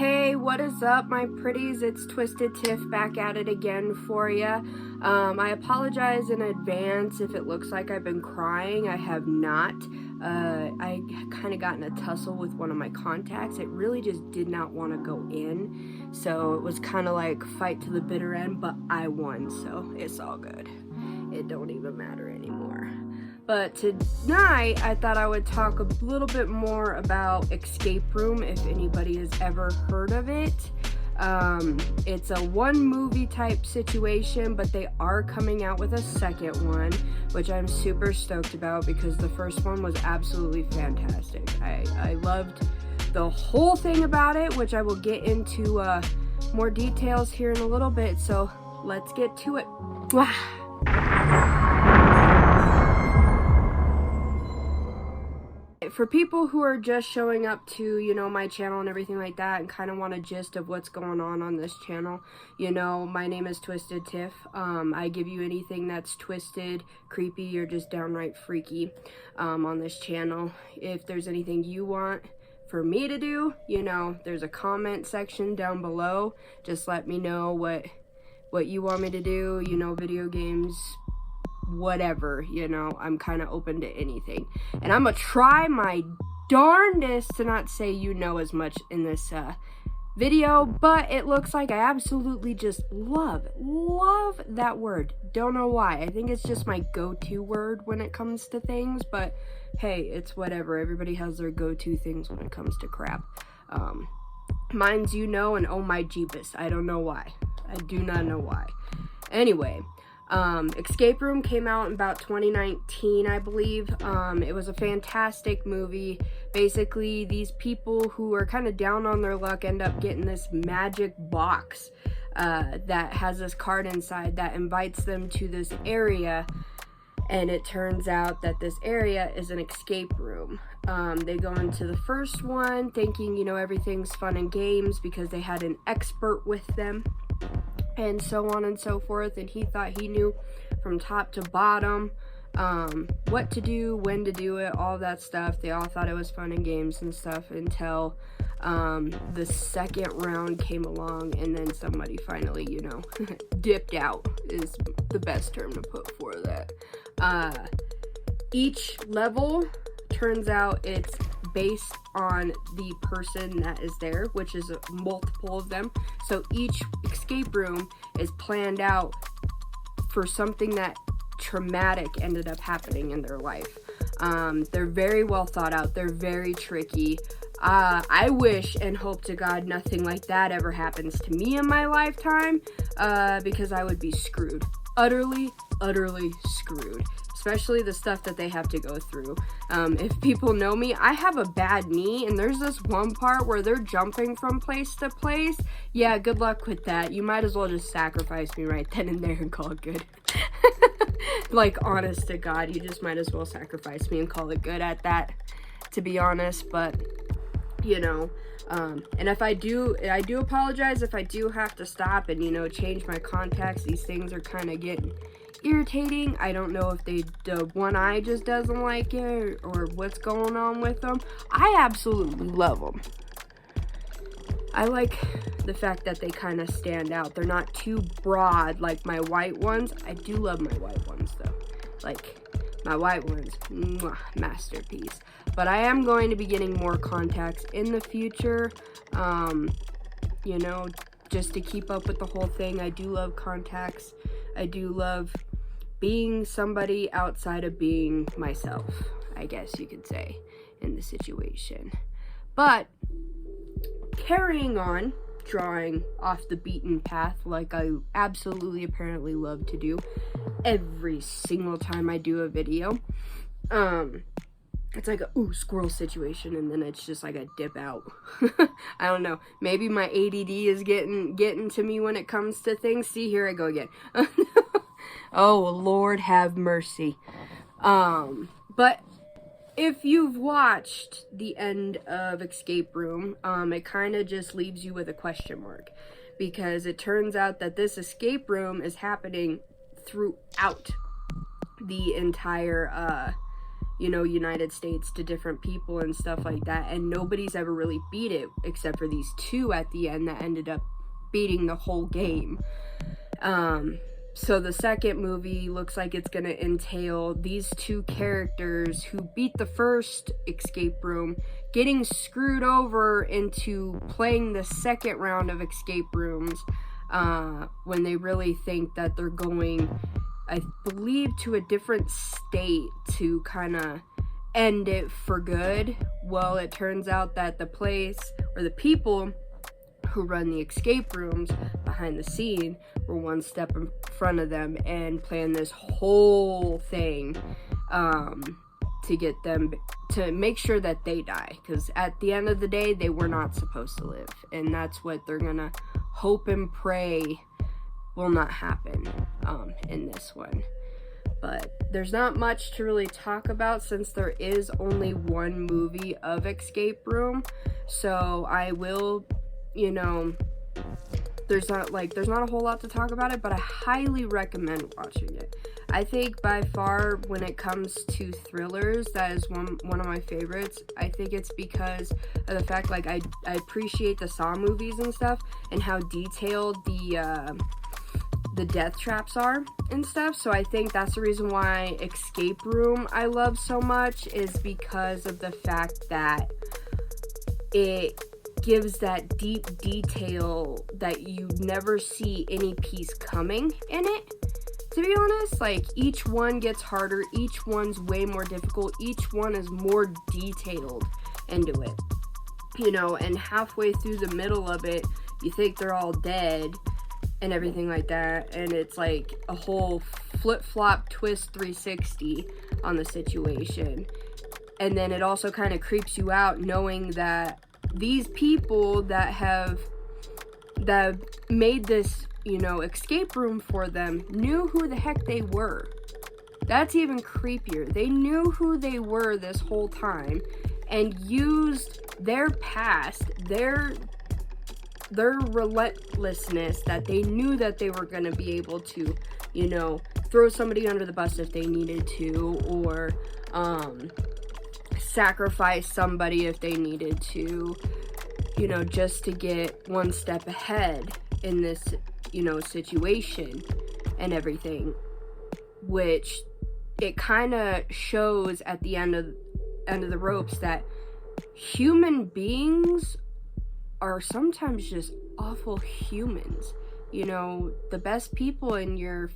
Hey, what is up, my pretties? It's Twizted Tiff back at it again for ya. I apologize in advance if it looks like I've been crying. I have not. I kind of got in a tussle with one of my contacts. It really just did not want to go in. So it was kind of like fight to the bitter end, but I won, so it's all good. It don't even matter anymore. But tonight, I thought I would talk a little bit more about Escape Room, if anybody has ever heard of it. It's a one movie type situation, but they are coming out with a second one, which I'm super stoked about because the first one was absolutely fantastic. I loved the whole thing about it, which I will get into more details here in a little bit, so let's get to it. For people who are just showing up to, my channel and everything like that and kind of want a gist of what's going on this channel, my name is Twizted Tiff. I give you anything that's twisted, creepy, or just downright freaky on this channel. If there's anything you want for me to do, there's a comment section down below. Just let me know what you want me to do, video games, whatever, I'm kind of open to anything, and I'm gonna try my darndest to not say as much in this video, but it looks like I absolutely just love that word. Don't know why. I think it's just my go-to word when it comes to things, but hey, it's whatever. Everybody has their go-to things when it comes to crap. Mine's and oh my jeebus, I don't know why. I do not know why. Anyway, Escape Room came out in about 2019, I believe. It was a fantastic movie. Basically, these people who are kind of down on their luck end up getting this magic box that has this card inside that invites them to this area, and it turns out that this area is an escape room. They go into the first one thinking, everything's fun and games because they had an expert with them, and so on and so forth, and he thought he knew from top to bottom what to do, when to do it, all that stuff. They all thought it was fun and games and stuff until the second round came along, and then somebody finally, dipped out is the best term to put for that. Each level, turns out it's based on the person that is there, which is multiple of them. So each escape room is planned out for something that traumatic ended up happening in their life. They're very well thought out. They're very tricky. I wish and hope to God nothing like that ever happens to me in my lifetime, because I would be screwed. Utterly screwed. Especially the stuff that they have to go through. If people know me, I have a bad knee, and there's this one part where they're jumping from place to place. Yeah, good luck with that. You might as well just sacrifice me right then and there and call it good. Like, honest to God, you just might as well sacrifice me and call it good at that, to be honest. But, and if I do apologize if I do have to stop and, change my contacts. These things are kind of getting irritating. I don't know if the one eye just doesn't like it or what's going on with them. I absolutely love them. I like the fact that they kind of stand out. They're not too broad like my white ones. I do love my white ones though. Like, my white ones, mwah, masterpiece. But I am going to be getting more contacts in the future, just to keep up with the whole thing. I do love contacts. I do love being somebody outside of being myself, I guess you could say, in the situation. But carrying on, drawing off the beaten path like I absolutely apparently love to do every single time I do a video. It's like a squirrel situation, and then it's just like a dip out. I don't know. Maybe my ADD is getting to me when it comes to things. See, here I go again. Oh, Lord have mercy. But if you've watched the end of Escape Room, it kind of just leaves you with a question mark, because it turns out that this escape room is happening throughout the entire you know, United States to different people and stuff like that, and nobody's ever really beat it except for these two at the end that ended up beating the whole game. So the second movie looks like it's gonna entail these two characters who beat the first escape room getting screwed over into playing the second round of escape rooms, when they really think that they're going, I believe, to a different state to kind of end it for good. Well, it turns out that the place, or the people who run the escape rooms behind the scene, were one step in front of them and plan this whole thing to get them, to make sure that they die, because at the end of the day they were not supposed to live, and that's what they're gonna hope and pray will not happen in this one. But there's not much to really talk about since there is only one movie of escape room, so I will, you know, there's not a whole lot to talk about it, but I highly recommend watching it. I think by far, when it comes to thrillers, that is one of my favorites. I think it's because of the fact, like, I appreciate the Saw movies and stuff, and how detailed the death traps are and stuff. So I think that's the reason why Escape Room I love so much, is because of the fact that it gives that deep detail that you never see any piece coming in it. To be honest, like, each one gets harder, each one's way more difficult, each one is more detailed into it, you know, and halfway through the middle of it, you think they're all dead and everything like that, and it's like a whole flip-flop twist 360 on the situation. And then it also kind of creeps you out knowing that these people that made this, you know, escape room for them knew who the heck they were. That's even creepier. They knew who they were this whole time and used their past, their relentlessness, that they knew that they were going to be able to, you know, throw somebody under the bus if they needed to, or sacrifice somebody if they needed to, you know, just to get one step ahead in this, you know, situation and everything, which it kind of shows at the end of the ropes that human beings are sometimes just awful humans. You know, the best people in your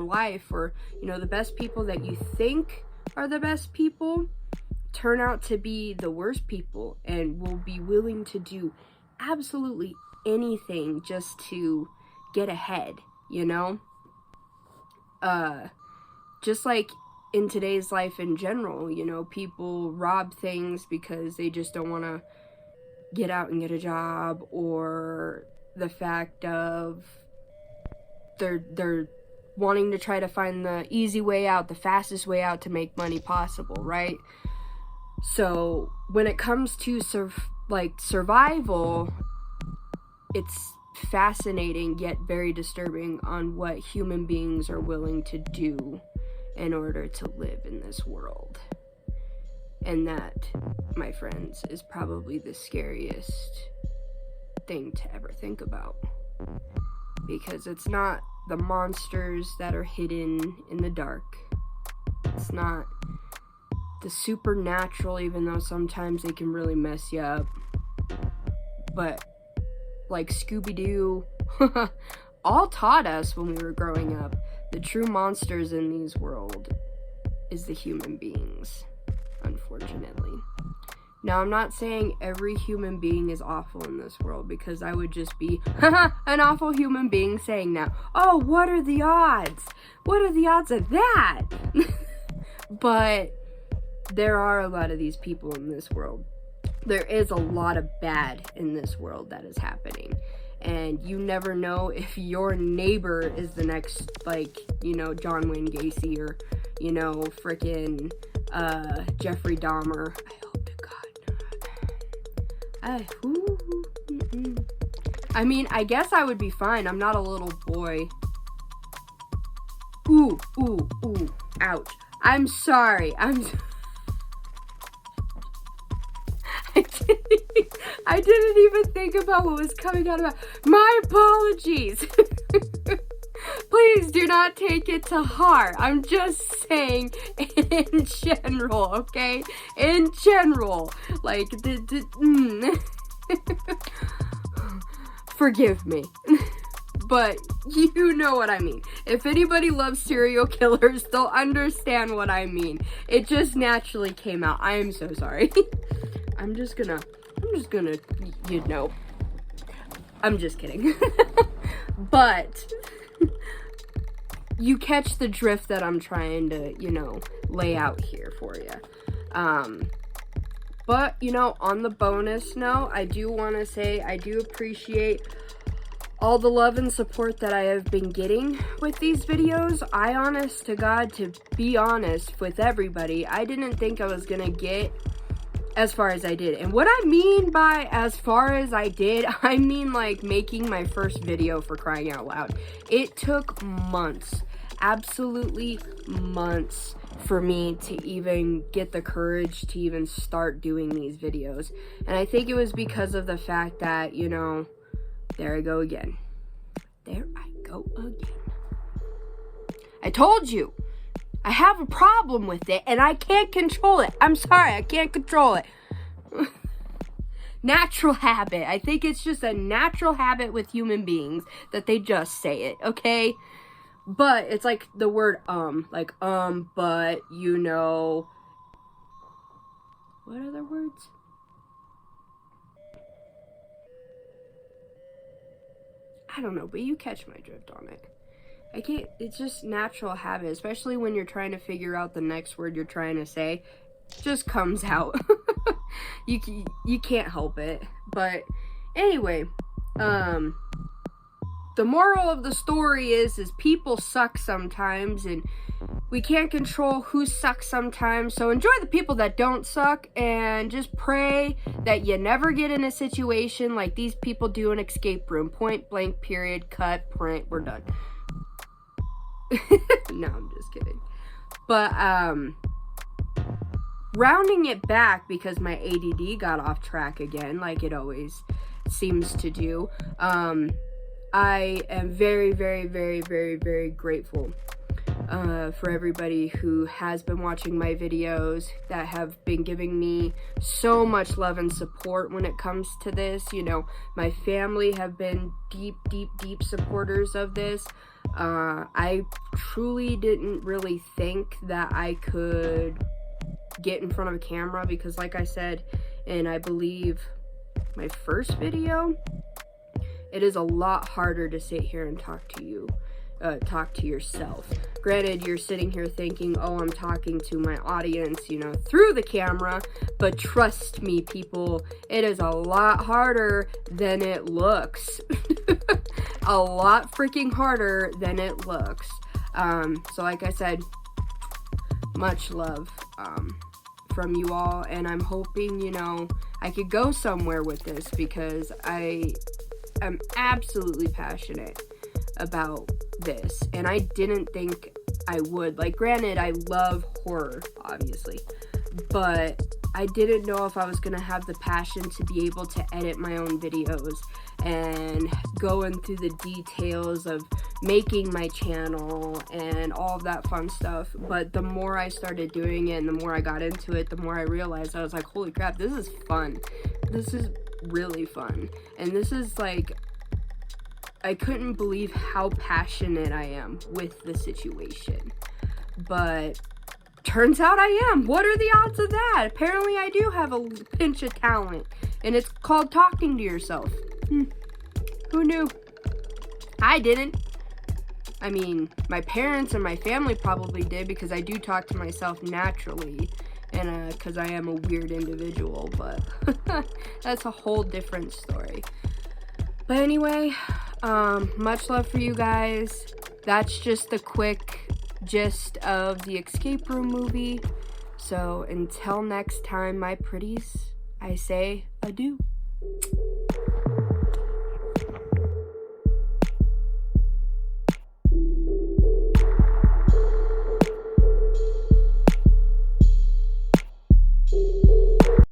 life, or, you know, the best people that you think are the best people, turn out to be the worst people and will be willing to do absolutely anything just to get ahead, you know? Just like in today's life in general, you know, people rob things because they just don't want to get out and get a job, or the fact of they're wanting to try to find the easy way out, the fastest way out to make money possible, right? So when it comes to survival, it's fascinating yet very disturbing on what human beings are willing to do in order to live in this world. And that, my friends, is probably the scariest thing to ever think about. Because it's not the monsters that are hidden in the dark. It's not the supernatural, even though sometimes they can really mess you up. But like Scooby-Doo all taught us when we were growing up, the true monsters in these world is the human beings, unfortunately. Now, I'm not saying every human being is awful in this world, because I would just be an awful human being saying that. Oh, what are the odds? What are the odds of that? But there are a lot of these people in this world. There is a lot of bad in this world that is happening. And you never know if your neighbor is the next, like, you know, John Wayne Gacy, or, you know, frickin' Jeffrey Dahmer. I hope to God not. I mean, I guess I would be fine. I'm not a little boy. Ooh, ouch. I'm sorry. I didn't even think about what was coming out of my apologies. Please do not take it to heart. I'm just saying in general, okay? In general. Like, forgive me. But you know what I mean. If anybody loves serial killers, they'll understand what I mean. It just naturally came out. I am so sorry. I'm just gonna, you know. I'm just kidding. But you catch the drift that I'm trying to, you know, lay out here for you. But, you know, on the bonus note, I do want to say I do appreciate all the love and support that I have been getting with these videos. I, honest to God, to be honest with everybody, I didn't think I was gonna get as far as I did. And what I mean by as far as I did, I mean like making my first video, for crying out loud. It took months, absolutely months, for me to even get the courage to even start doing these videos. And I think it was because of the fact that, you know, there I go again. There I go again. I told you, I have a problem with it and I can't control it. I'm sorry, I can't control it. Natural habit. I think it's just a natural habit with human beings that they just say it, okay? But it's like the word like but, you know. What other words? I don't know, but you catch my drift on it. I can't, it's just natural habit, especially when you're trying to figure out the next word you're trying to say. It just comes out. You can't help it. But anyway, the moral of the story is people suck sometimes, and we can't control who sucks sometimes. So enjoy the people that don't suck, and just pray that you never get in a situation like these people do in Escape Room. Point blank, period, cut, print, we're done. No, I'm just kidding. But, rounding it back, because my ADD got off track again, like it always seems to do, I am very, very, very, very, very grateful for everybody who has been watching my videos, that have been giving me so much love and support when it comes to this. You know, my family have been deep, deep, deep supporters of this. I truly didn't really think that I could get in front of a camera, because like I said, and I believe my first video, it is a lot harder to sit here and talk to you, talk to yourself. Granted, you're sitting here thinking, oh, I'm talking to my audience, you know, through the camera, but trust me, people, it is a lot harder than it looks. A lot freaking harder than it looks. So like I said, much love, from you all, and I'm hoping, you know, I could go somewhere with this, because I am absolutely passionate about this, and I didn't think I would. Like, granted, I love horror, obviously, but I didn't know if I was gonna have the passion to be able to edit my own videos and going through the details of making my channel and all of that fun stuff. But the more I started doing it and the more I got into it, the more I realized, I was like, holy crap, this is fun. This is really fun. And this is like, I couldn't believe how passionate I am with the situation. But turns out I am. What are the odds of that? Apparently I do have a pinch of talent, and it's called talking to yourself. Who knew? I didn't. I mean, my parents and my family probably did, because I do talk to myself naturally, and because I am a weird individual, but that's a whole different story. But anyway, much love for you guys. That's just the quick gist of the Escape Room movie. So until next time, my pretties, I say adieu.